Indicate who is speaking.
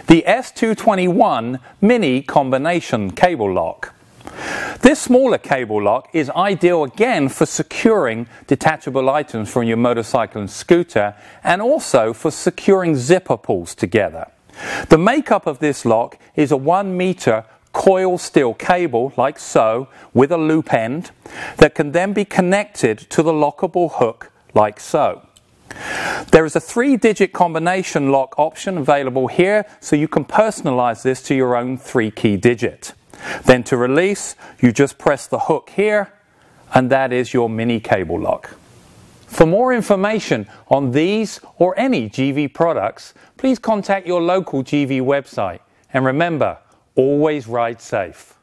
Speaker 1: the S221 mini combination cable lock. This smaller cable lock is ideal again for securing detachable items from your motorcycle and scooter, and also for securing zipper pulls together. The makeup of this lock is a 1 meter coil steel cable like so, with a loop end that can then be connected to the lockable hook like so. There is a 3-digit combination lock option available here, so you can personalize this to your own 3-key digit. Then to release, you just press the hook here, and that is your mini cable lock. For more information on these or any Givi products, please contact your local Givi website. And remember, always ride safe.